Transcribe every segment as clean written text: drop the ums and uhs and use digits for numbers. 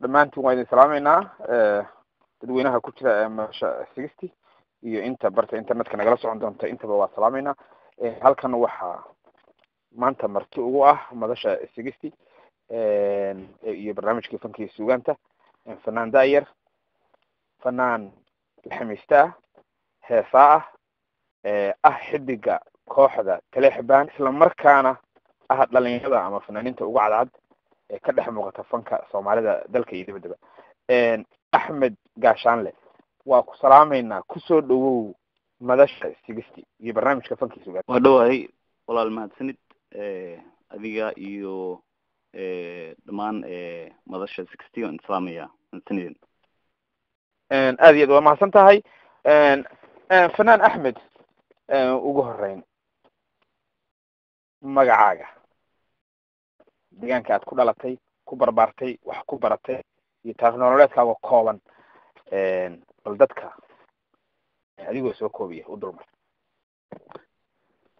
dhammaantiin waa idin salaameynaa dadweynaha ku jira madasha 60 iyo inta barta internetka nagala socon doonta intaba waa salaameynaa. halkan waxaa maanta marti ugu ah madasha 60 iyo barnaamijkii fanka iyo suugaanta fanaan daayar, fanaan laxamiista heesaa ah xidiga kooxda Taleexbaan, isla markaana ah dhalinyarada ama fanaaniinta ugu cadcad ee ka dhex muuqata fanka Soomaalida dalka iyo dibadda. Axmed Gaashaanle waa ku salaameynaa, ku soo dhawow madasha 60 iyo barnaamijka fanka iyo suugaanta. waa dhawahay walaal mahadsanid adiga iyo dhamaan madasha 60 oo islaamiya mahadsanidin. aad iyo aad waa mahadsan tahay. fanaan Axmed, ugu horeyn magacaaga, deegaanka aad ku dhalatay, ku barbaartay, wax ku baratay iyo taariikh nololeedkaaga kooban bal dadka adigoo soo koobiya u dulmar.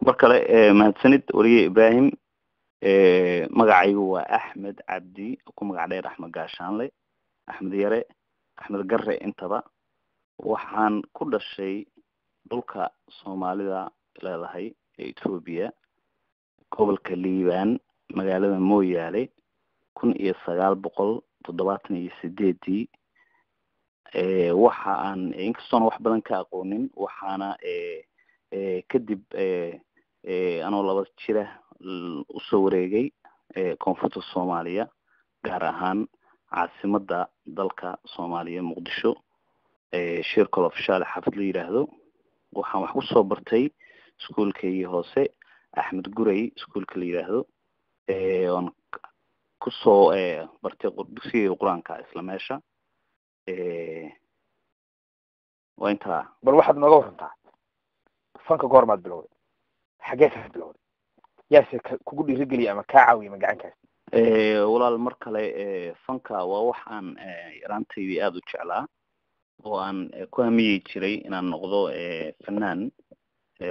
mar kale mahadsanid wariye Ibrahim. magacaygu waa Axmed Cabdi, ku magac dheer Axmed Gaashaanle, Axmed Yare, Axmed Garre intaba. waxaan ku dhashay dhulka Soomaalida leedahay ee Ethiopia, gobolka Liibaan, magaalada Mooyaale 1978. waxa aan inkastoo wax badan ka aqoonin, waxaana kadib anoo 2 jira u soo wareegay koonfurta Soomaaliya, gaar ahaan caasimadda dalka Soomaaliya Muqdisho, shirkad official xafid la yiraahdo. waxaan wax ku soo bartay iskuulkii hoose Axmed Gurey iskuulka la yiraahdo, aan ku soo bartay dugsiga Quraanka isla meesha. waa inta bal waxaad nooga warantaa fanka goormaad bilowday, xagee ka bilowday, yaase kugu dhiirigeliya ama kaa caawiya magacankaas? walaal mar kale fanka waa wax aan yaraantaydii aada u jeclaa oo aan ku hamiyey jiray inaan noqdo fanaan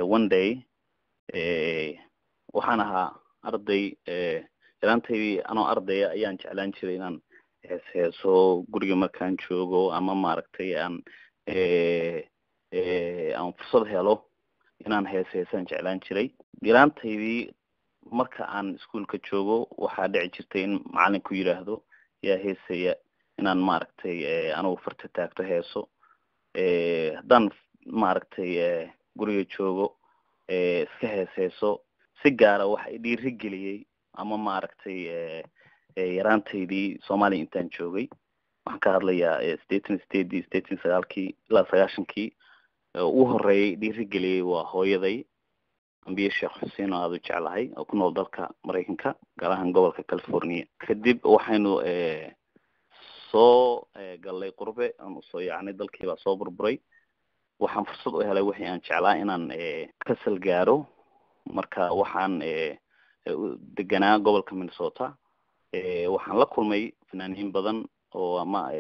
one day. waxaan ahaa arday yaraantaydii anoo ardaya ayaan jeclaan jiray inaan heeso guriga markaan joogo, ama maaragtay aan fursad helo inaan heesaan jeclaan jiray. yaraantaydii marka aan iskuulka joogo waxaa dhici jirtay in macalinku yiraahdo yaa heesaya, inaan maaragtay anigu farta taagto heeso. haddaan maaragtay guriga joogo iska heeso si gaara waxa i dhiirigeliyey ama maaragtay yaraantaydii Soomaaliya intaan joogay. waxaan ka hadlayaa 89 ilaa 90 ugu horeeyay dhiirigeliyey waa hooyaday Ambiye Sheekh Xuseen oo aad u jeclahay oo ku nool dalka Mareykanka, gaar ahaan gobolka California. kadib waxaynu soo galay qurbe, aan soo yaacnay, dalkii baa soo burburay. waxaan fursad u helay wixii aan jeclaa inaan ka salgaaro. marka waxaan deganaa gobolka Minnesota. waxaan la kulmay fanaaniin badan oo ama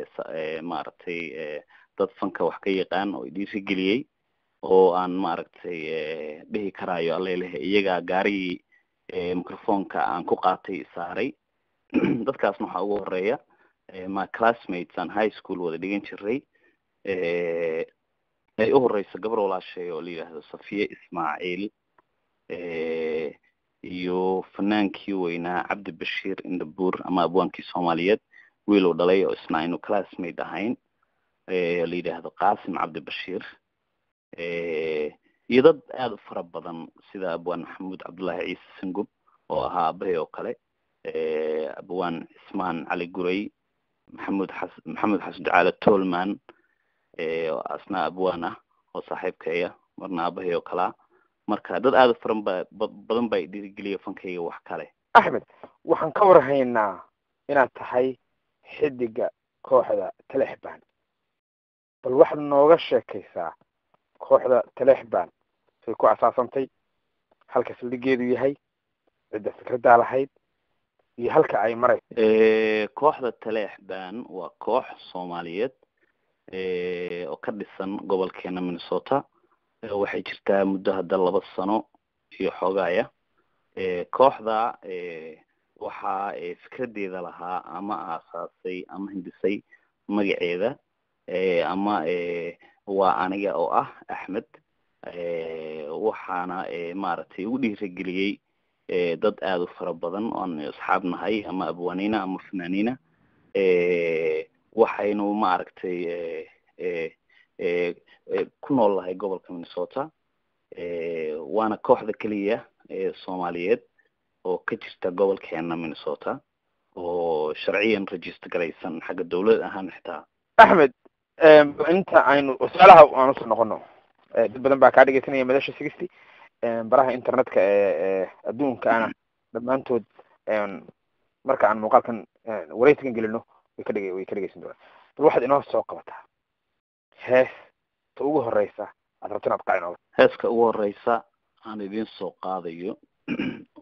maaragtay dad fanka wax ka yaqaan oo dhiirigeliyey, oo aan maaragtay dhihi karaayo alleelehe iyagaa gaarigii microfonka aan ku qaatay saaray. dadkaasna waxaa ugu horeeya my classmates aan high school wada dhigan jiray. ay u horeyso gabar walaashay oo la yiraahdo Safiye Ismaaciil, iyo fanaankii weynaa Cabdi Bashiir Indhabuur ama abwaankii Soomaaliyeed, wiil uu dhalay oo isna aynu classmate ahayn, la yiraahdo Qaasim Cabdi Bashiir. iyo dad aad u fara badan sida abwaan Maxamuud Cabdullaahi Ciise Sangub oo ahaa aabbahay oo kale, abwaan Ismaan Cali Gurey, maxamed xasan Ducaale Tolman, asna abwaan ah oo saaxiibkaya marna aabbahay oo kala. marka dad aad u fara badan bay dhiirigeliya fankayga wax kale. Axmed, waxaan ka warhaynaa inaad tahay xidiga kooxda Taleexbaan, bal waxaad nooga sheekaysaa kooxda Taleexbaan say ku asaasantay, halka saldhigeedu yahay, cidda fikradda lahayd iyo halka ay maray. kooxda Taleexbaan waa koox Soomaaliyeed oo ka dhisan gobolkeena Minnesota. waxay jirtaa muddo hadda 2 sano iyo xogaaya. kooxda waxaa fikradeeda lahaa ama aasaasay ama hindisay magaceeda ama waa aniga oo ah Axmed waxaana maaragtay ugu dhiirigeliyay dad aad u fara badan oo aan asxaab nahay ama abwaanina ama fanaaniina waxaynu maaragtay ku nool lahay gobolka Minnesota waana kooxda kaliya Soomaaliyeed oo ka jirta gobolkeena Minnesota oo sharciyan register garaysan xagga dawladda ahaan xitaa. Axmed inta aynu su'aalaha aan soo noqono dad badan baa ka dhageysanaya madasha 60 baraha internetka adduunka dhammaantood marka aan muuqaalkan wareysigan gelino way ka dhageysan doonaan. bal waxaad inoo soo qabataa heesta ugu horeysa aad rabto inaad qaadino. heeska ugu horeysa aan idin soo qaadayo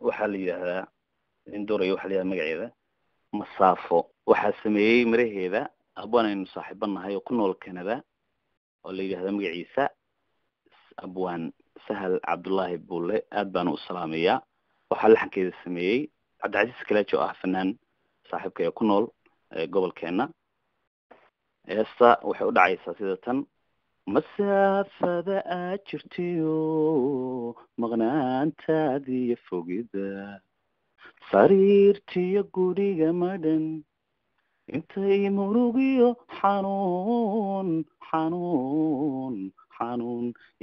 waxaa la yiraahdaa indooray waxaa la yiraahdaa magaceeda masaafo. waxaa sameeyay miraheeda abwaanaynu saaxiibanahay oo ku nool Canada oo la yiraahdo magaciisa abwaan Sahal Cabdullaahi Buule. aad baan u salaamayaa. waxaa laxankeeda sameeyay Cabdicasiis Kalaajo ah fanaan saaxiibkay ku nool gobolkeena. heesta waxay u dhacaysaa sida tan: masaafada aad jirtiyo maqnaantaadiyo fogida sariirtiyo guriga madhan intay murugiyo xanuun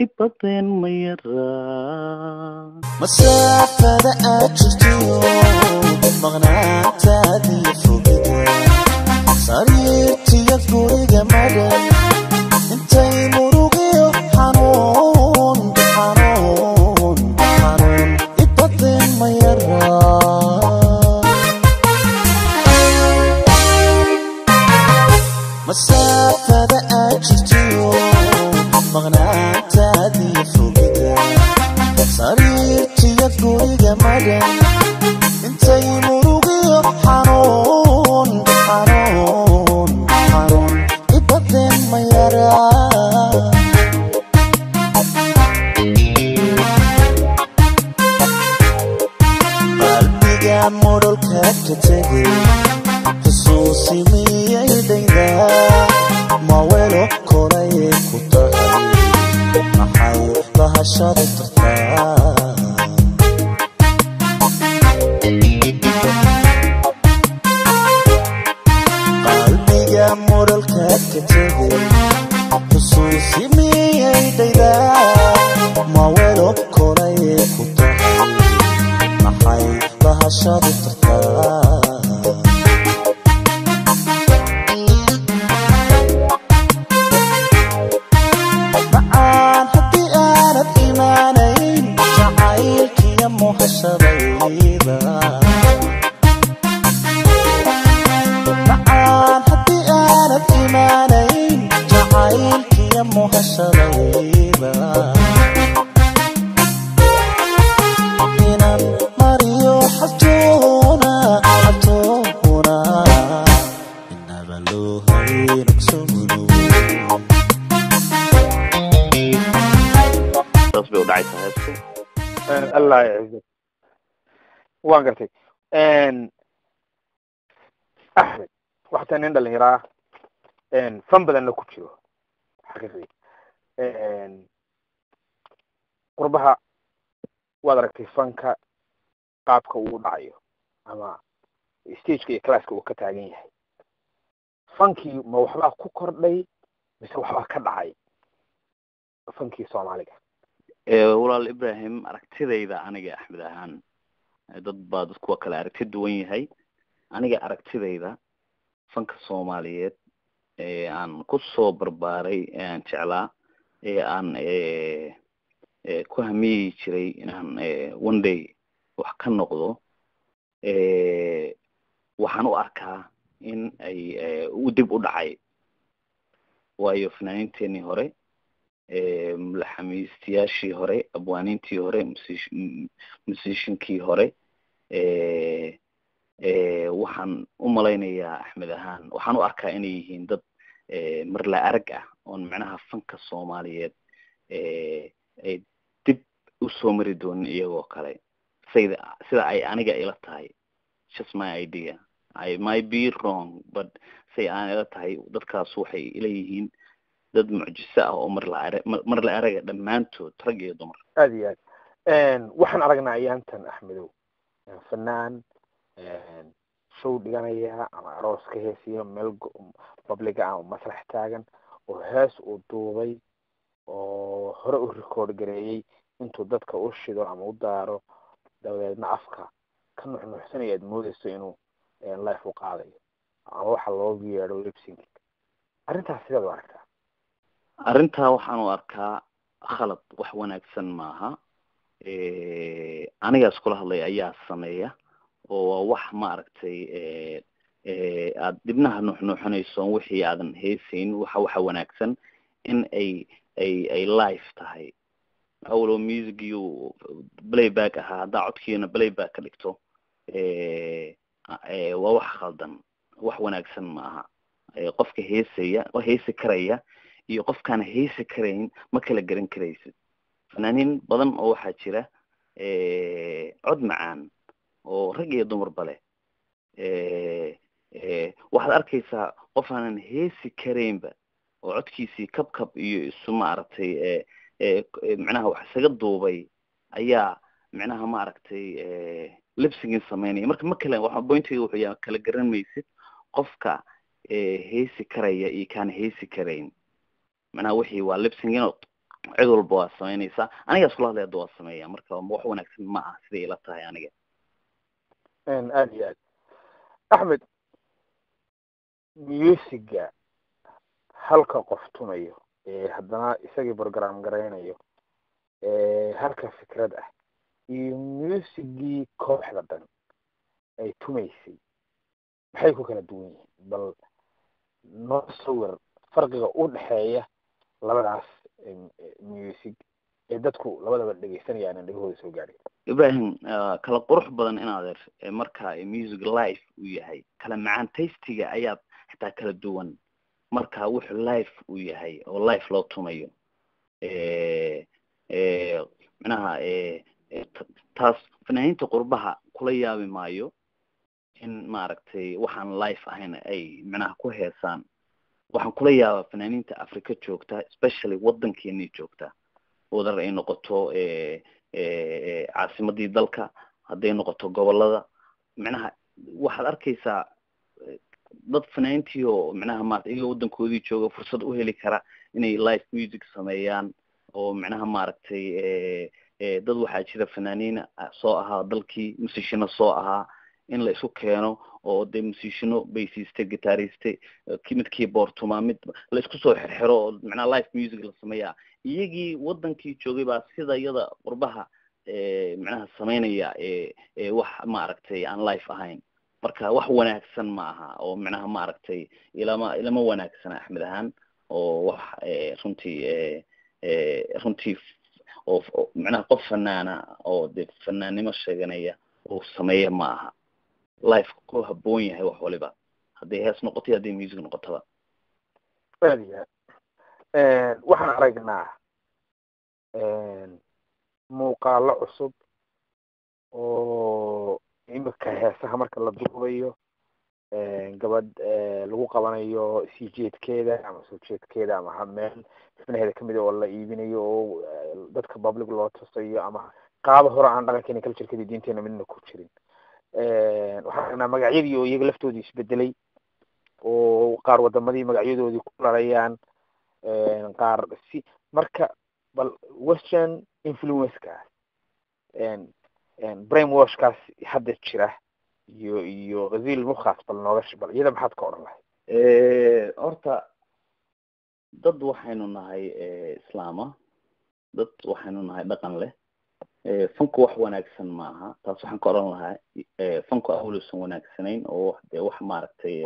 ibaden ma yaraa. masaafada aad jirtiyo maqnaantaadiyo fogida sariirtiyo guriga madhan intay murugiyo xanuun ibaden ma yaraa. masaafada aad jirtiyo maqnaantaadiyo fogida sariirtiyo guriga madhan intay murugiyo xanuun ibaden ma yaraa. qalbiga modolka ka tegay xusuusi miyay dhaydaa mawelo koray ku tahay maxay lahashada tartaa. qalbiga modolka ka tegay xusuusi miyay dhaydaa mawelo koray ku tahay maxay lahashada tartaa. macaan haddii aanad imaanayn jacaylkiya muhashadayda inaan mariyo xabtoona inaba loo haynugsugno. taas bay u dhacaysaa heestu. الله يعزك. waan gartay Axmed waxaan nin dhalinyaro fan badan ku jiro xaqiiqii qurbaha waad aragtay fanka qaabka uu dhacayo ama stage-ka iyo class-ka uu ka taagan yahay. fankii ma waxba ku kordhay mise waxba ka dhacay fankii Soomaaliga? walaal Ibrahim aragtidayda aniga Axmed ahaan dad baa kuwa kale aragti duwan yahay. aniga aragtidayda fanka Soomaaliyeed aan ku soo barbaaray aan jeclaa aan ku hamiyi jiray inaan one day wax ka noqdo waxaan u arkaa in ay u dib u dhacay. waayo fanaaniinteennii hore mulaxamiistayaashii hore abwaaniintii hore musiciankii hore waxaan u malaynayaa Axmed ahaan waxaan u arkaa inay yihiin dad mar la arag ah oon macnaha fanka Soomaaliyeed ay dib u soo mari doonin iyagoo kale sida ay aniga ila tahay just my idea. I might be wrong, but say aan ila tahay dadkaas waxay ila yihiin dad mucjiso ah oo mar la araga dhammaantood rag iyo dumar. aad iyo aad waxaan aragnaa ayaantan axmedow fanaan show dhiganaya ama aroos ka heesiyo meel public ah masrax taagan oo hees uu duubay oo hore u record gareeyay intuu dadka u shido ama u daaro dabadeedna afka ka nuxnuxsanaya aad moodayso inuu life u qaadayo ama waxa loogu yeedho lip sync. arrintaas sidaad u aragtaa? arrintaa waxaan u arkaa khalad, wax wanaagsan maaha. anigaas kula hadlay ayaa sameeya oo wax maaragtay aad dibnaha nuxnuxanayso wixii aadan heesayn waxa wanaagsan in ay live tahay. awlo music iyo playback ahaa haddaa codkiina playback ka dhigto waa wax khaldan, wax wanaagsan maaha. qofka heesi karaya iyo qofkaan heesi karayn ma kala garan karaysid. fanaaniin badan oo waxaa jira cod macaan oo rag iyo dumarba leh. waxaad arkaysaa qof aanan heesi karaynba oo codkiisii kabkab iyo isu maaragtay macnaha wax isaga duubay ayaa macnaha maaragtay lipsingin samaynaya. marka ma kale waxa pointiga wuxuu yahay kala garan maysid qofka heesi karaya iyo kaan heesi karayn. macnaha wixii waa lipsingin oo cid walba waa samaynaysaa. anigaas kula hadlay hadda waa sameeya, marka wax wanaagsan ma aha siday ila tahay aniga. aad iyo aad axmed, musiga halka qof tumayo haddana isagii program garaynayo halka fikrad ah iyo musigii kooxda dhan ay tumaysay maxay ku kala duwan yihiin? bal noo sawir farqiga u dhexeeya labadaas music ee dadku labadaba dhegeysanayaan dhegahooda soo gaadhay. ibrahim kala qurux badan inaad marka music live uu yahay kala macaan tastiga ayaa xitaa kala duwan marka wuxuu live uu yahay oo live loo tumayo. macnaha taas fanaaniinta qurbaha kula yaabi maayo in maaragtay waxaan live ahayn ay macnaha ku heesaan. waxaan kula yaabaa fanaaniinta Africa joogta, especially waddankeennii joogta, wadar ay noqoto caasimadii dalka, hadday noqoto gobolada. macnaha waxaad arkaysaa dad fanaaniintii oo macnaha maaragtay iyaga waddankoodii jooga fursad u heli kara inay live music sameeyaan oo macnaha maaragtay dad waxaa jira fanaaniin soo ahaa dalkii musiciano soo ahaa in la isu keeno oo de musiciano bassiste guitariste mid keyboard tuma mid la isku soo xirxiro oo macnaha live music la sameeyaa. iyagii waddankii joogay baa sida iyada qurbaha macnaha sameynaya wax maaragtay aan live ahayn. marka wax wanaagsan ma aha oo macnaha maaragtay ilama wanaagsan Axmed ahaan oo wax runtii oo macnaha qof fanaana oo de fanaanimo sheeganaya oo sameeya ma aha. life ku habboon yahay wax waliba hadday hees noqoto hadday music noqotaba. waxaan aragnaa muuqaalo cusub oo imika heesaha marka la duubayo gabadh lagu qabanayo sii jeedkeeda ama soo jeedkeeda ama meel xubnaheeda kamid oo la iibinayo oo dadka public loo tusayo ama qaabo hore aan dhaqankeena culture-keeda diinteena midna ku jirin. waxaan aragnaa magacyadii oo iyaga laftoodii isbedelay oo qaar wadamadii magacyadoodii ku larayaan qaar si marka bal western influence-kaas brainwash-kaas hadda jira iyo ghaziil mukhaas bal nooga bal iyada maxaad ka odhan lahayd? horta dad waxaynu nahay islaama, dad waxaynu nahay dhaqan leh. fanku wax wanaagsan maaha, taas waxaan ka odhan lahaa fanku awluusan wanaagsanayn oo de wax maaragtay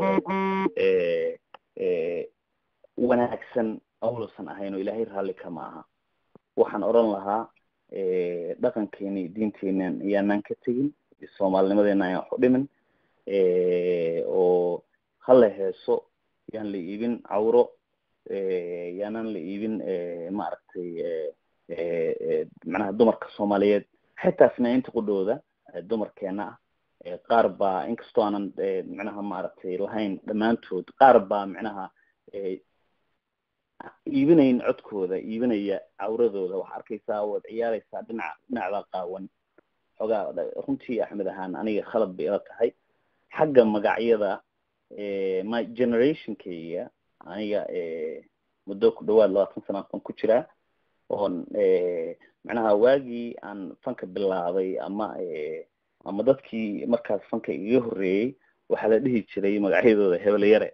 wanaagsan awluusan ahayn oo ilaahay raalli kama aha. waxaan odhan lahaa dhaqankeeni diinteenan ayaanaan ka tegin, soomaalinimadeena ayaan wax u dhimin, oo hala heeso yaan la iibin cawro, yaanaan la iibin maaragtay macnaha dumarka Soomaaliyeed xitaa fanaaniinta qudhooda dumarkeena ah qaar baa inkastoo aanan micnaha maaragtay lahayn dhammaantood qaar baa micnaha iibinayn codkooda iibinaya cawradooda waxaa arkaysaa waad ciyaaraysaa dhinacda qaawan xoogaa runtii axmed ahaan aniga khalad bay ila tahay xagga magacyada my generationkayga aniga muddo ku dhawaad 20 sano aan ku jiraa oon micnaha waagii aan fanka bilaabay ama dadkii markaas fanka iga horreeyay waxaa la dhihi jiray magacyadooda hebel yare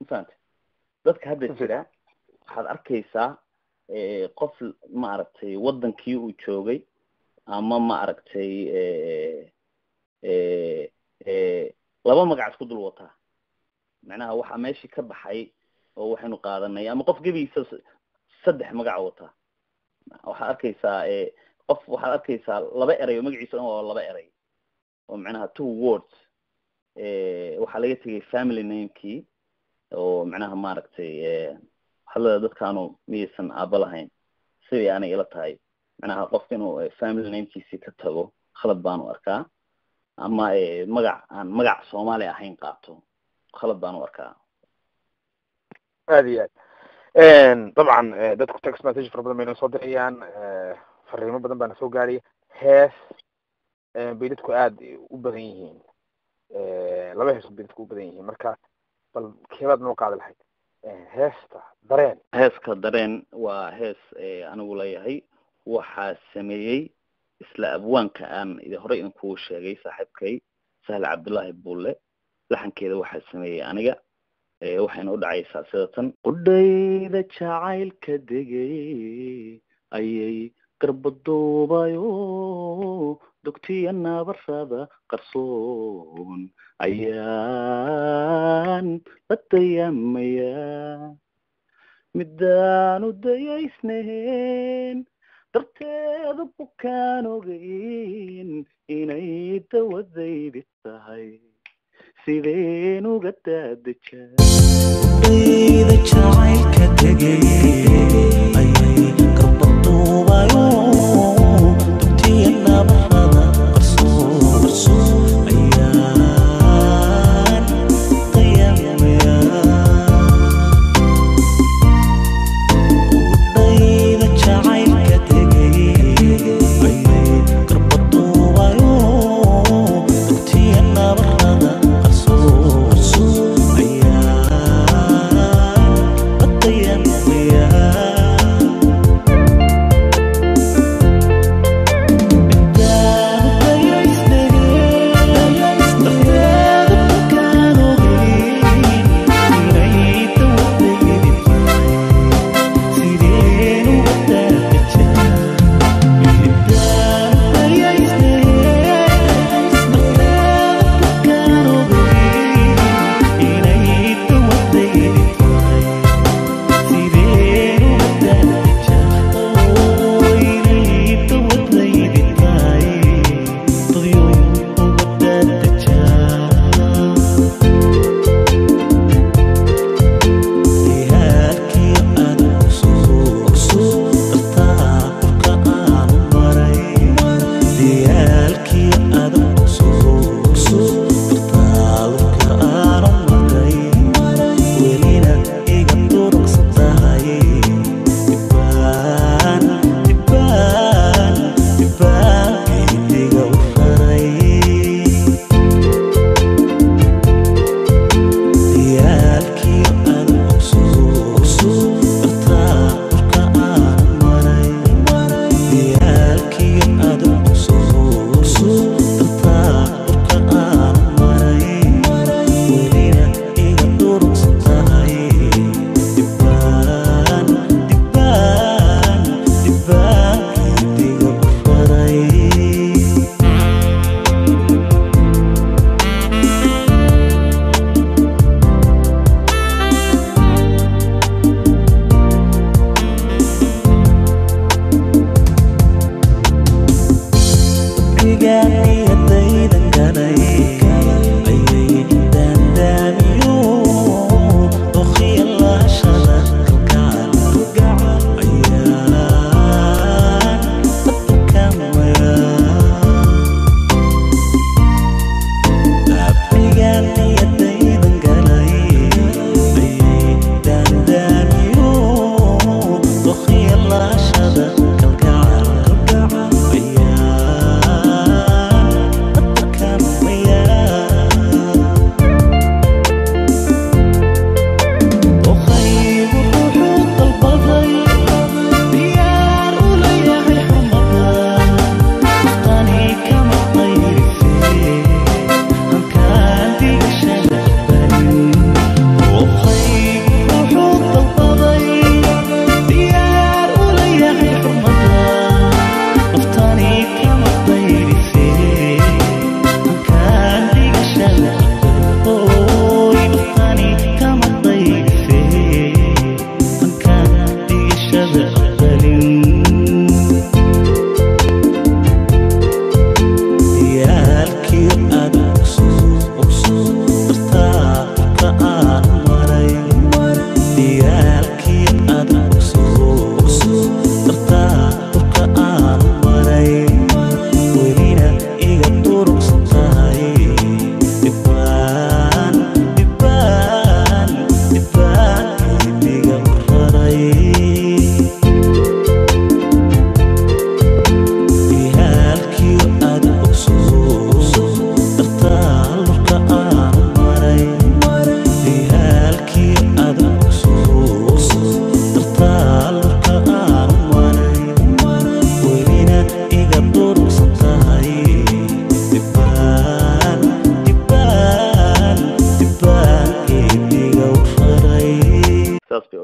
infaanta dadka hadda jira waxaad arkaysaa qof maaragtay wadankii uu joogay ama maaragtay laba magac isku dul wataa macnaha waxa meeshii ka baxay oo waxaynu qaadanay ama qof gebiisa 3 magac wataa waxaad arkaysaa laba eray oo magaciisa oo laba eray oo macnaha 2 words waxaa laga tegay family name-kii oo macnaha maaragtay hadalada dadkaanu miyaysan aaba lahayn sidii aanay ila tahay macnaha qofka inuu family name-kiisii ka tago khalad baanu arkaa ama magac Soomaali ahayn qaato khalad baanu arkaa aad iyo aad dabcan dadku text message fara badan bayna soo dirayaan fariimo badan baana soo gaaraya hees bay dadku aad u badan yihiin laba hees bay dadku u badan yihiin marka bal keebaad noo qaadi lahayd heeska dareen waa hees anigu leeyahay waxaa sameeyey isla abwaanka aan hore idinku sheegay saaxiibkay Sahal Cabdullaahi Bulle laxankeeda waxaa sameeyey aniga waxayna u dhacaysaa sidatan qudhayda jacaylka degay ayay qarbadoobayo dugtiya nabarada qarsoon ayaan la dayamaya midaan u dayaysnayn darteeda bukaan ogeyn inay dawadaydi tahay sideen uga daadajaa qudhayda jacaylka degay ayay qarbadoobayo dugtiya nabarada qarsoon ayaan dayamaya qudhayda jacaylka degay ayay qarbadoobayo dugtiya nabarada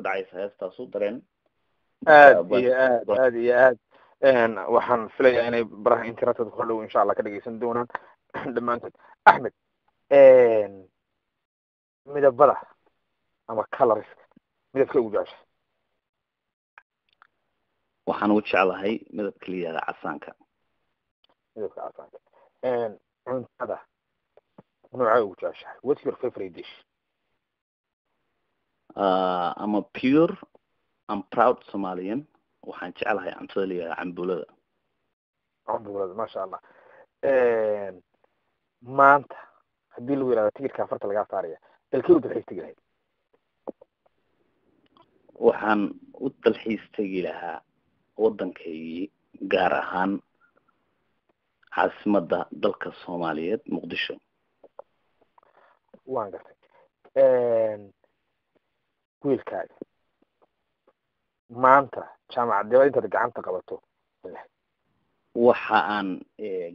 dhacaysa heestaasu dareen aad iyo aad waxaan filayaa inay baraha internetka ku dhow insha allah ka dhegeysan doonaan dhammaantood. Axmed, midabada ama colorska midabka ugu jecesha? waxaan ugu jeclahay midabka la yihahda casaanka. midabka casaanka. cuntada noocay ugu jeceshahay? What's your favorite dish? I'm a pure and proud Somalian. waxaan jeclahay cuntada la yihahda cambulada. cambulada, masha allah. maanta haddii lagu yihahdo tigirka afarta lagaa saaraya dalkee u dalxiis tegi lahayd? waxaan u dalxiis tegi lahaa waddankaygii, gaar ahaan caasimadda dalka Soomaaliyeed, Muqdisho. waan gartay. wiilkaaga maanta jaamacadnimada intaad gacanta qabato waxa aan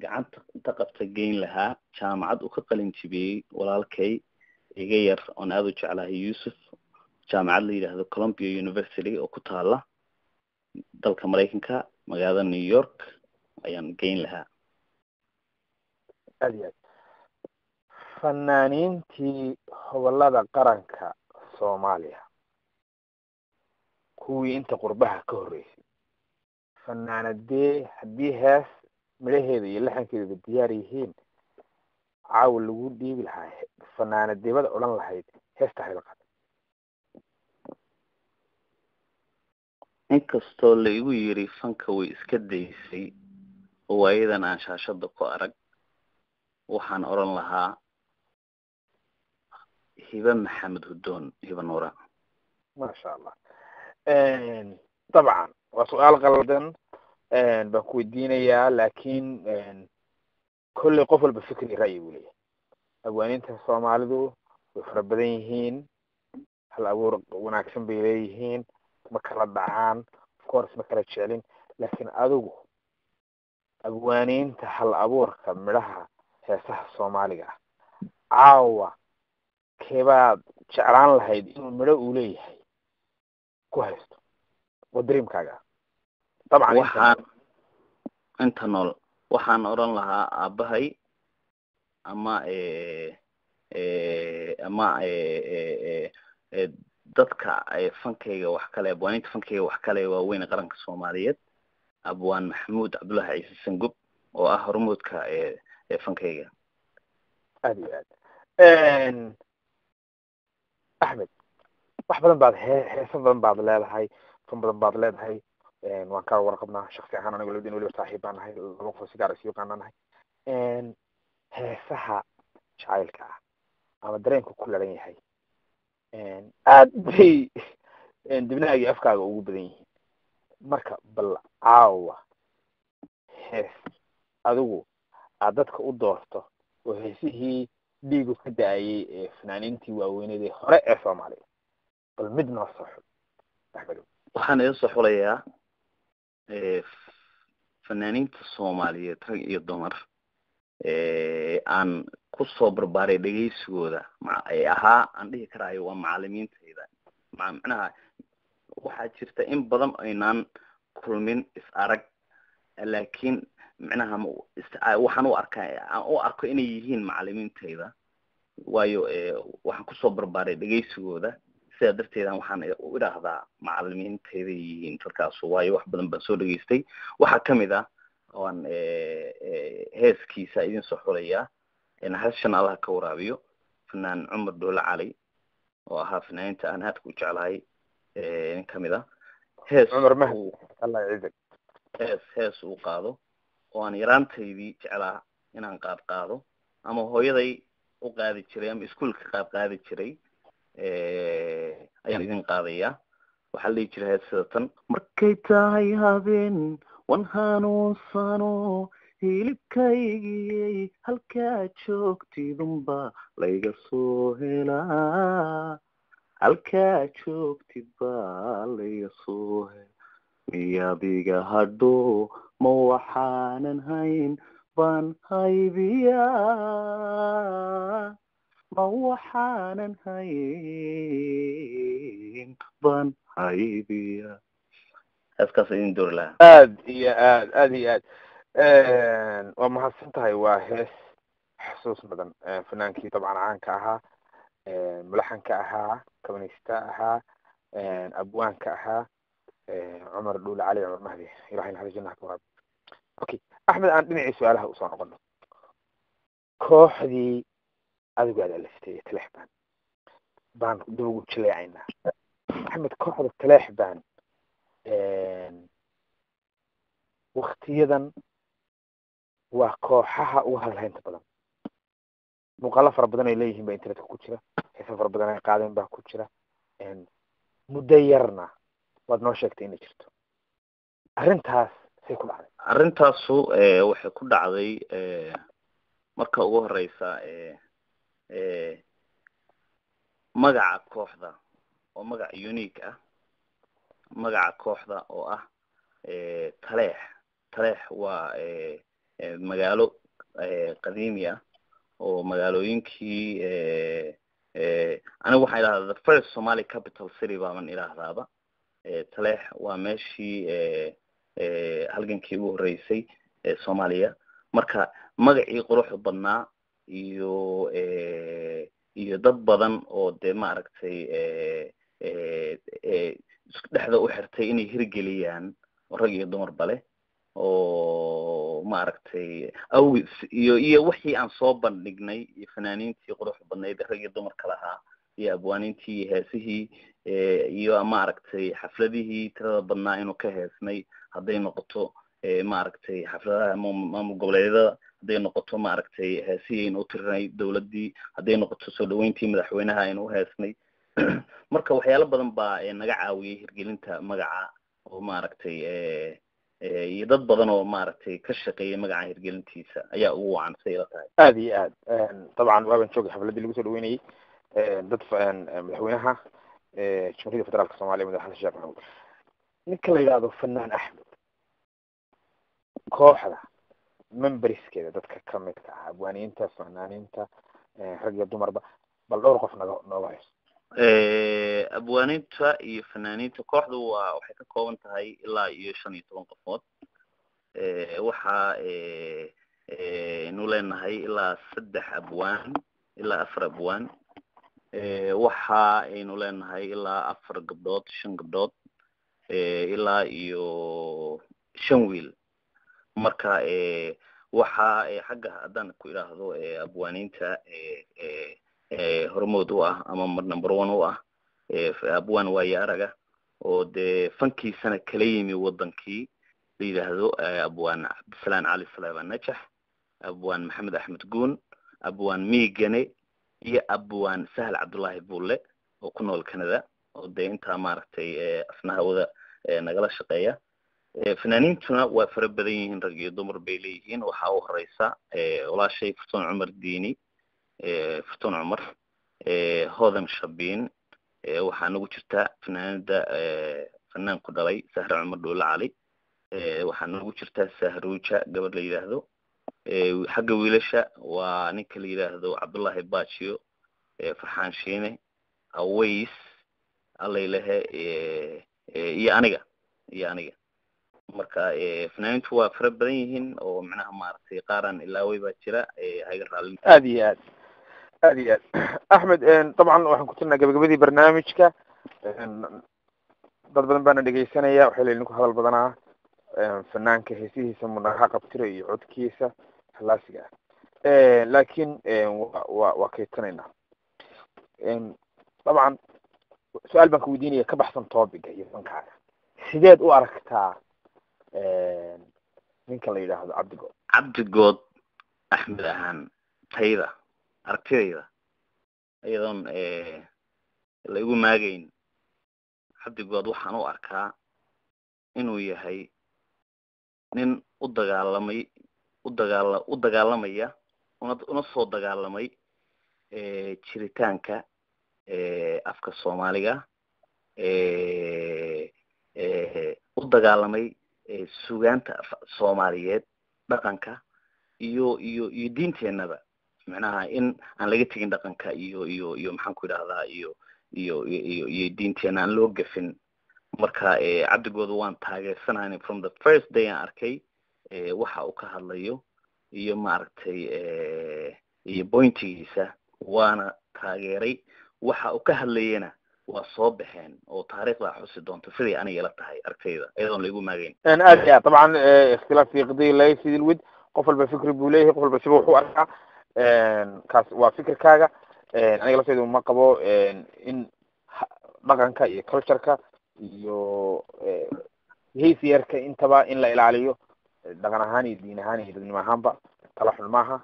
gacanta inta qabta geyn lahaa jaamacad uu ka qalin jibiyey walaalkay iga yar oon aad u jeclahay Yusuf, jaamacad la yidhaahdo Columbia University oo ku taala dalka Mareykanka, magaalada New York ayaan geyn lahaa. aad iyo aad. fanaaniintii gobolada qaranka Soomaaliya kuwii inta qurbaha ka horreysay, fanaanadee haddii hees midhaheeda iyo laxankeeda diyaar yihiin caawa lagu dhiibi lahaa, fanaanadeebada odhan lahayd heesta hayla qaad? inkastoo la igu yiri fanka way iska daysay oo waayadan aan shaashada ku arag, waxaan oran lahaa hiba maxamed hudoon, hiba nuura. masha allah. طبعا waa su-aal qaldan baan ku weydiinayaa, laakiin kolley qof walba fikri ra'yi buu leeyahay. abwaaniinta Soomaalidu way fara badan yihiin, hal abuur wanaagsan bay leeyihiin, ma kala dhacaan, of course ma kala jecelin, laakiin adigu abwaaniinta hal abuurka midhaha heesaha Soomaaliga ah caawa keebaad jeclaan lahayd inuu midho uu leeyahay ku haysto oo dreamkaaga? طبعا waxaan inta nool waxaan oran lahaa aabahay ama dadka fankayga wax kale, abwaaniinta fankayga wax kale waaweyn qaranka Soomaaliyeed, abwaan Maxamuud Cabdullaahi Ciise Sangub oo ah hormuudka fankayga. aad iyo aad. Axmed, wax badan baad heeso badan baad leedahay, fan badan baad leedahay, waan kaa warqabnaa shaksi ahaan aniga labadin weliba saaxiib baan nahay, laba qof si gaar is yaqaanaa nahay. heesaha jacaylka ah ama dareenka ku laran yahay aad bay dibnaha iyo afkaaga ugu badan yihiin. marka bal caawa hees adigu aad dadka u doorto oo heesihii dhiigu ka da-ayay ee fanaaniintii waaweyneed ee hore ee Soomaaliya, bal mid noo soo xul Axmed. waxaan idin soo xulayaa fanaaniinta Soomaaliyeed rag iyo dumar aan ku soo barbaaray dhageysigooda ay ahaa aan dhihi karaayo waa macallimiintayda. macnaha waxaa jirta in badan aynaan kulmin is arag, laakiin macnaha waxaan u arko inay yihiin macallimiintayda, waayo waxaan kusoo barbaaray dhageysigooda, sidaa darteedan waxaan u idhaahdaa macallimiintayda yihiin dadkaas, waayo wax badan baan soo dhageystay. waxaa kamid ah oan heeskiisa idin soo xulayaa naxariistan Allah ka waraabiyo fanaan Cumar Doole Cali oo ahaa fanaaniinta aan aadka u jeclahay nin kamid ah. hees Cumar Mahdi Allah yacizak. hees uu qaado oo aan yaraantaydii jeclaa inaan qaado ama hooyaday u qaadi jiray ama iskuulka qaadi jiray ayaan idin qaadayaa. waxaa la dhihi jiray hees sida tan: markay tahay habeen wan hanuunsano hilibkaygii halkaa joogtidunba layga soo helaa, halkaa joogtid baa layga soo hela, miyaadiga hadho ma waxaanan hayn baan haybiyaa, ma waxaanan hayn ban haybiya heeskaas idin doori lahaa aad iyo aad waa mahadsan tahay waa hees xasuus badan fanaankii dabcan caanka ahaa mulaxanka ahaa kabanista ahaa abwaanka ahaa cumar dhuule cali cumar mahdi ilahay naxariis jannaha ka waraabi okay axmed aan dhinacii su-aalaha usoo noqono kooxdii adigu aad aliftay ee taleex baan dib ugu jileecaynaa axmed kooxda taleex baan waktiyadan waa kooxaha ugu hadalhaynta badan muuqaalo fara badan ay leeyihiin baa internetka ku jira heesa fara badan ay qaadeen baa ku jira muddo yarna waad noo sheegtay inay jirto arrintaas say ku dhacday arrintaasu waxay ku dhacday marka ugu horeysa magaca kooxda oo magac unique ah magaca kooxda oo ah taleex waa magaalo qadiimi ah oo magaalooyinkii aniga waxaan idhahdaa the first Somali capital city baaban idhahdaaba taleex waa meeshii halgankii ugu horeysay Soomaaliya marka magacii quruxda badnaa iyo dad badan oo de maaragtay dhexda u xirtay inay hirgeliyaan rag iyo dumar bale oo maaragtay iyo wixii aan soo bandhignay iyo fanaaniintii quruxda badnayd rag iyo dumar kala ahaa iyo abwaanintii heesihii iyo maaragtay xafladihii tirada badnaa inuu ka heesnay hadday noqoto maaragtay xafladaha maamul goboleedyada hadday noqoto maaragtay heesihii inuu tirinay dawladdii hadday noqoto soo dhaweyntii madaxweynaha inuu heesnay marka waxyaalo badan baa naga caawiyay hirgelinta magaca oo maaragtay iyo dad badan oo maaragtay ka shaqeeyay magaca hirgelintiisa ayaa ugu wacan say ila tahay aad iyo aad dabcan waaban joogay xafladii lagu soo dhaweynayay dad madaxweynaha jamhuuriyadda federaalka soomaaliya madax xasan sheekh maxamuud ninka la yidhaahdo fanaan axmed kooxda memberskeeda dadka kamidka ah abwaaniinta fanaaniinta rag iyo dumarba bal dhowr qof nooga hayso abwaaninta iyo fanaaniinta kooxdu waxay ka kooban tahay ilaa iyo 15 qofood waxaa inu leenahay ilaa 3 abwaan ilaa 4 abwaan waxa aynu leenahay ilaa 4 gabdhood 5 gabdhood ilaa iyo 5 wiil marka waxa xagga haddaan ku idhaahdo abwaaniinta hormood u ah ama number 1 u ah abwaan waaye araga oo de fankiisana kala yimi wadankii la yiraahdo abwaan Cabdisalaan Cali Salaaban Najax abwaan Maxamed Axmed Guun abwaan Miigane iyo abwaan Sahal Cabdullaahi Bulle oo ku nool Canada oo de inta maaragtay asnaawada nagala shaqeeya fanaaniintuna waa fara badan yihiin rag iyo dumar bay leeyihiin waxa u horeysa walaashay Furtuun Cumar Diini Furtuun Cumar Hodan Shabiin waxaa nagu jirta fanaanada fanaan ku dhalay Sahra Cumar Dhuule Cali waxaa nagu jirta Sahruuja gabadh la yiraahdo xagga wiilasha waa ninka la yiraahdo Cabdullaahi Baajiyo Farxaan Shiine Aways Allaylahe iyo aniga marka fanaaniintu waa fara badan yihiin oo macnaha maaragtay qaaran ilaa way baa jira hayga raalin aad iyo aad axmed dabcan waxaan ku jirnaa gabagabadii barnaamijka dad badan baana dhegeysanaya waxay leeyihin ku hadal badanaa fanaanka heesihiisa munaha qabtiro iyo codkiisa halaasiga ah laakiin waa kaytanayna dabcan su-aal baan ka weydiinaya ka baxsan topiga iyo fankaaga sideed u aragtaa ninka la yidhaahdo cabdigood axmed ahaan tayda aragtidayda iyadoon la igu maagayn cabdigood waxaan u arkaa inuu yahay nin u dagaalamaya una soo dagaalamay jiritaanka afka Soomaaliga u dagaalamay suugaanta Soomaaliyeed dhaqanka iyo diinteenaba macnaha in aan laga tegin dhaqanka iyo maxaan ku idhahdaa iyo diinteena aan loo gafin marka cabdigooda waan taageersanahay from the first day aan arkay waxa uu ka hadlayo iyo maaragtay iyo pointigiisa waana taageeray waxa uu ka hadlayena waa soo baxeen oo taariikhda xusi doonto sidii aniga la tahay arkayda iyadoon la igu maagayn aad ya طبعا اختلاف في قضيه لا يفيد الود qof walba fikri buu leeyahay qof walba sidoo wuxuu arkaa kaas waa fikirkaaga aniga la fiido ma qabo in dhaqanka iyo culture-ka iyo behavior-ka intaba in la ilaaliyo dhaqan ahaan iyo diin ahaan iyo dadnimo ahaanba kala xun maaha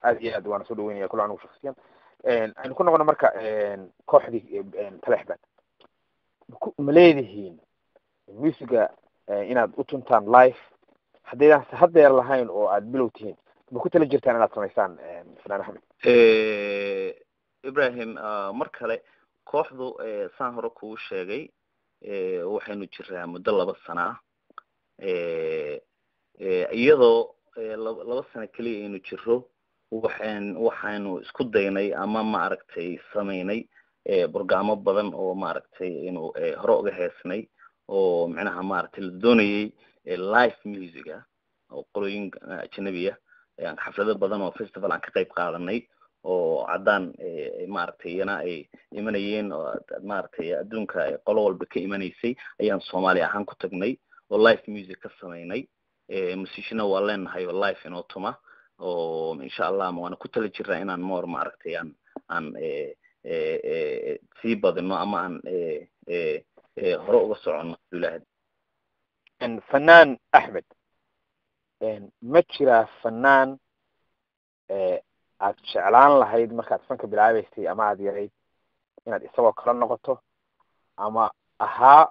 aad iyo aad waan soo dhaweynaya kullu anigu shakhsiyan aynu ku noqono marka kooxdii talexbad ma leedihiin musiga inaad u tuntaan live haddaydan haddeer lahayn oo aad bilow tihiin ma ku tala jirtaan inaad samaysaan fanaan axmed ibrahim mar kale kooxdu saan hore kuu sheegay waxaynu jiraa muddo 2 sano ah iyadoo 2 sano keliya aynu jiro waxaynu isku daynay ama maaragtay samaynay barnaamijyo badan oo maaragtay inuu hore uga heesnay oo macnaha maaragtay la doonayay live music oo qolooyin ajnabiya aan xaflado badan oo festival aan ka qayb qaadanay oo cadaan maaragtay iyana ay imanayeen oo maaragtay adduunka qolo walba ka imanaysay ayaan Soomaali ahaan ku tagnay oo live music ka samaynay musician waa leenahay oo live inoo tuma oo insha Allah ma wana ku tala jiraa inaan more maaragtay aan sii badino ama aan hore uga socono ilaahay fanaan axmed ma jiraa fanaan aad jeclaan lahayd markaad fanka bilaabaysay ama aad yarayd inaad isagoo kala noqoto ama ahaa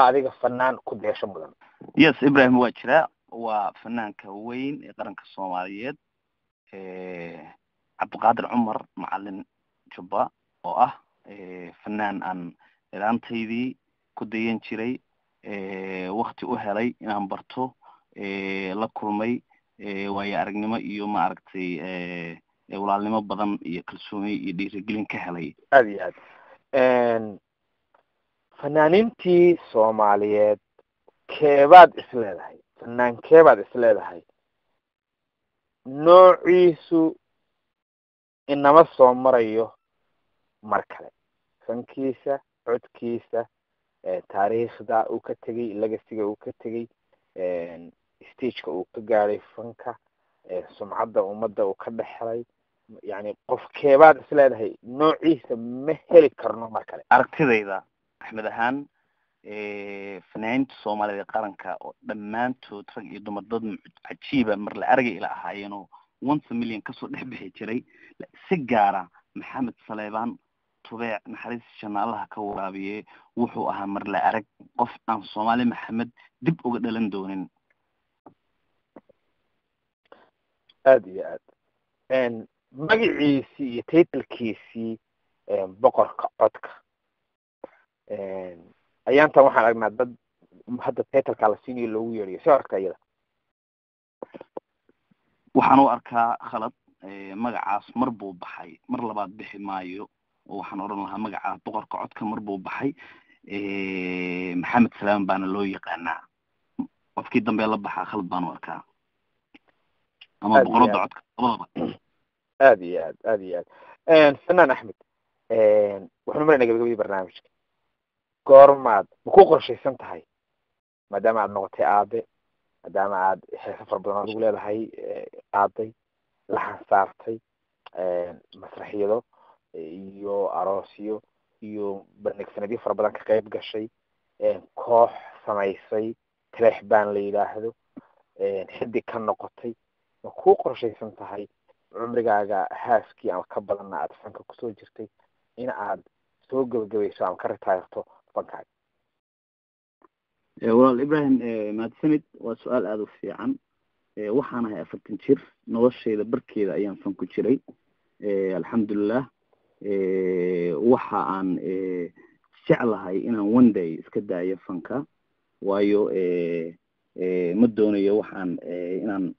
adiga fanaan ku deesho mudan yes ibrahim waa jiraa waa fanaanka weyn ee qaranka Soomaaliyeed Cabdiqaadir Cumar macallin Jubba oo ah fanaan aan ilaantaydii ku dayan jiray waqti u helay inaan barto la kulmay waayo aragnimo iyo maaragtay walaalnimo badan iyo kalsooni iyo dhiirigelin ka helay aad iyo aad fanaanintii Soomaaliyeed keebaad isleedahay fannaankeebaad isleedahay noociisu inama soo marayo mar kale fankiisa codkiisa taariikhda uu ka tegay legacy-ga uu ka tegay stage-ka uu ka gaaray fanka sumcadda ummadda uu ka dhexlay yani qof keebaad isleedahay noociisa ma heli karno mar kale aragtidayda axmed ahaan fanaaniinta Soomaaliyeed qaranka oo dhammaantood rag iyo dumar dad cajiiba mar la argay ila ahaayeenoo 1 million kasoo dhex bixi jiray si gaara maxamed Saleebaan tubeec naxariis janaalaha ka waraabiye wuxuu ahaa mar la arag qof aan Soomaali maxamed dib uga dhalan doonin aad iyo aad magaciisi iyo title-kiisii boqorka codka ayaantan waxaan aragnaa dad hadda title-ka la siinayo loogu yeeriyo si arka iyada waxaan u arkaa khalad magacaas mar buu baxay mar labaad bixi maayo oo waxaan oran lahaa magaca boqorka codka mar buu baxay maxamed Salaam baana loo yaqaanaa qofkii dambe la baxaa khalad baan u arkaa ama boqorada codka labadaba aad iyo aad fanaan axmed waxaan marinaa gabagabadii barnaamijka goormaad ma ku qorshaysan tahay maadaama aad noqotay aabe maadaama aad heeso fara badan adigu leedahay qaaday laxan saartay masraxiyado iyo aroosyo iyo bandhig sanadyo fara badan ka qayb gashay koox samaysay telex baan la yidhaahdo xidig ka noqotay ma ku qorshaysan tahay cumrigaaga haaskii ama ka badanna aad fanka kusoo jirtay in aad soo gabagabayso ama ka ritaayarto fankaaga walaal ibrahim mahadsanid waa su-aal aada u fiican waxaan ahay 40 jir noloshayda barkeeda ayaan fan ku jiray alxamdulilah waxa aan jeclahay inaan one day iska daayo fanka waayo ma doonayo waxaan inaan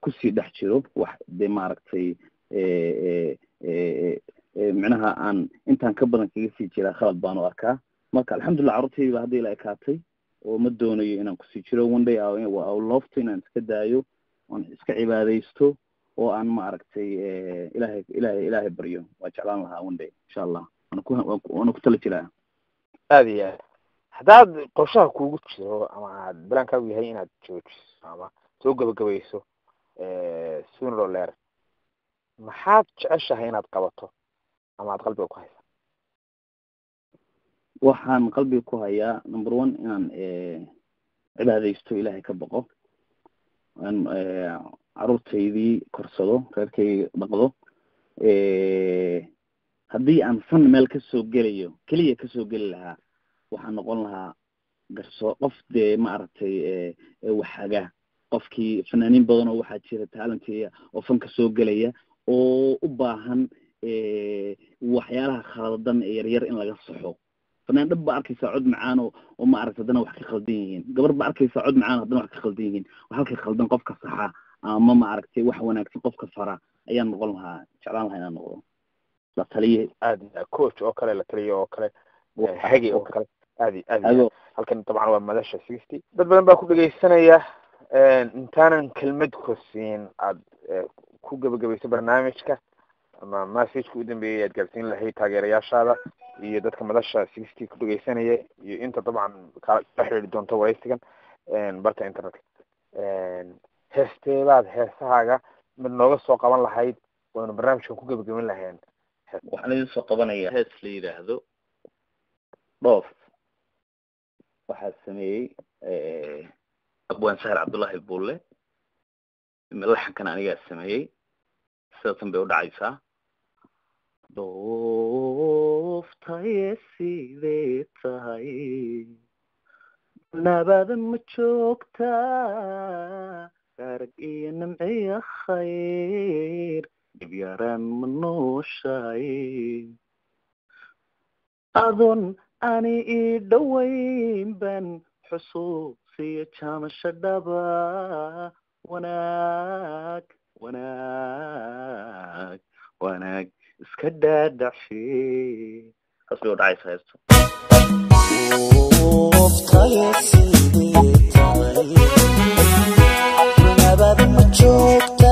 kusii dhex jiro wax dee maaragtay micnaha aan intaan ka badan kaga sii jiraa khalad baan u arkaa marka alxamdulillah carruurtayda ba hadda ila ekaatay oo ma doonayo inaan kusii jiro one day lofto inaan iska daayo oon iska cibaadaysto oo aan maaragtay ilaahay baryo waa jeclaan lahaa one day insha allah waana ku tala jiraa aada iyo aad haddaad qorshaha kuugu jiro ama aad balaankaagu yahay inaad joojiso ama soo gabagabayso sooner or later maxaad jeceshahay inaad qabato ama aad qalbiga ku haysa waxaan qalbiga ku hayaa number one inaan cibaadaysto ilaahay ka baqo aan carruurtaydii korsado reerkayga dhaqdo haddii aan fan meel kasoo gelayo keliya kasoo geli lahaa waxaan noqon lahaa qof dee maaragtay waxaga qofkii fanaaniin badan oo waxaa jira talentiya oo fan kasoo gelaya oo u baahan waxyaalaha khaladan ee yaryar in laga saxo fanaan dhab ba arkaysaa cod macaan oo maaragtay haddana wax ka khaldan yihiin gabar ba arkaysaa cod macaan haddana wax ka khaldan yihiin halka khaldan qofka saxa ama maaragtay wax wanaagsan qofka fara ayaan noqon lahaa jeclaan lahaa inaan noqdo la taliye aada coach oo kale la taliye oo kale hagi oo kale aadi halkan dabcan waa madasha 60 dad badan baa ku dhageysanaya intaanan kelmad ku siin aad ku gabagabayso barnaamijka ama message ku dambeeyay aad gaarsiin lahayd taageerayaashaada iyo dadka madasha 60 ku dhageysanaya iyo inta dabcan ka xiriiri doonto wareysigan barta internetka heesahaaga mid nooga soo qaban lahayd waana barnaamijkan ku gabagabayn lahayn waxaan idin soo qabanayaa hees la yidhaahdo dhoof waxaa sameeyey abwaan sahar cabdullaahi buulle laxankan anigaa sameeyey sidatan bay u dhacaysaa dooftay sidee tahay nabada ma joogtaa arag iyo nimciya khayr dhibyaraan ma nooshahay adoon ani ii dhowayn ban xusuusiyo jaamasha dhaba wanaag iska dhaadhacshe saas bay u dhacaysa heesto nabad ma joogta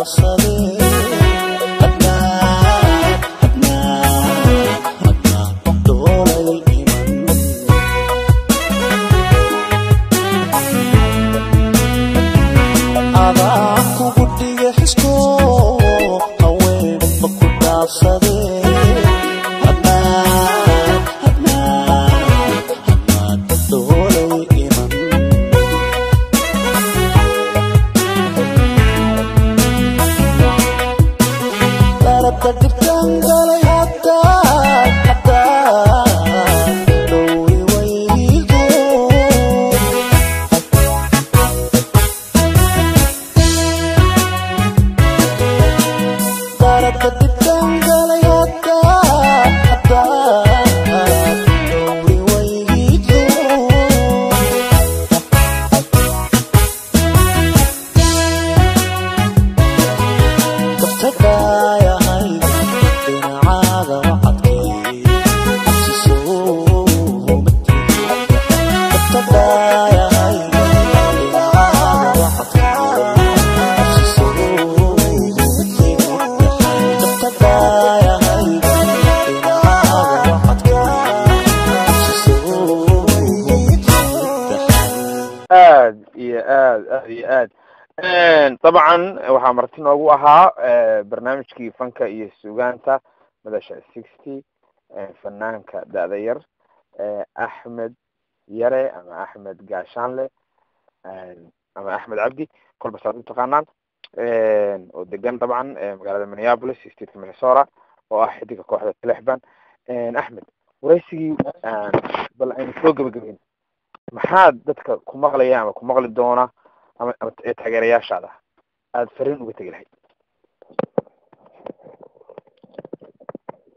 dhaafsadee طبعا waxaa marti noogu ahaa barnaamijkii fanka iyo suugaanta madasha 60 fanaanka da'da yar axmed yare ama axmed gaashaanle ama axmed cabdi kolba saad u taqaanaan oo degan dabcan magaalada minneapolis state minnesota oo ah xidiga kooxda Talexban axmed waraysigii bal aynu soo gabagabeyn maxaad dadka ku maqlayaan ama ku maqli doona ama taageerayaashaada aad fariin uga tegi lahayd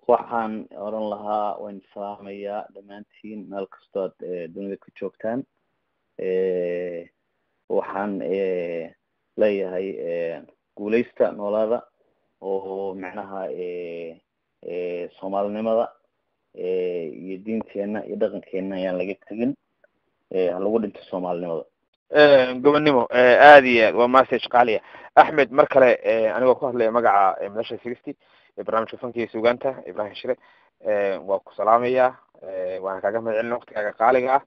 waxaan oran lahaa waan salaamayaa dhammaantiin meel kastoo aad dunida ku joogtaan waxaan leeyahay guuleysta noolaada oo macnaha soomaalinimada iyo diinteena iyo dhaqankeena ayaan laga tegin ha lagu dhinto soomaalinimada gobonnimo aad iyo aad waa message qaaliya axmed mar kale anigoo ku hadlaya magaca madasha 60 barnaamijka fanka iyo suugaanta ibrahim shire waa ku salaamaya waan kaaga mahadcelina waqtigaaga qaaliga ah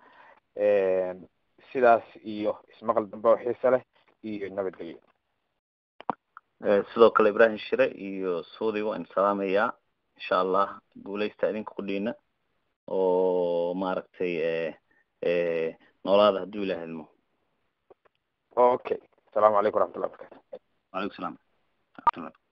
sidaas iyo ismaqal dambe oo xiisa leh iyo nabadgelyo sidoo kale ibrahim shire iyo suudi waan salaamaya insha allah guuleysta idinka qudhiina oo maaragtay noolaada hadduu ilaahay ilmo okay السلام عليكم ورحمة الله وبركاته. وعليكم السلام ورحمة الله.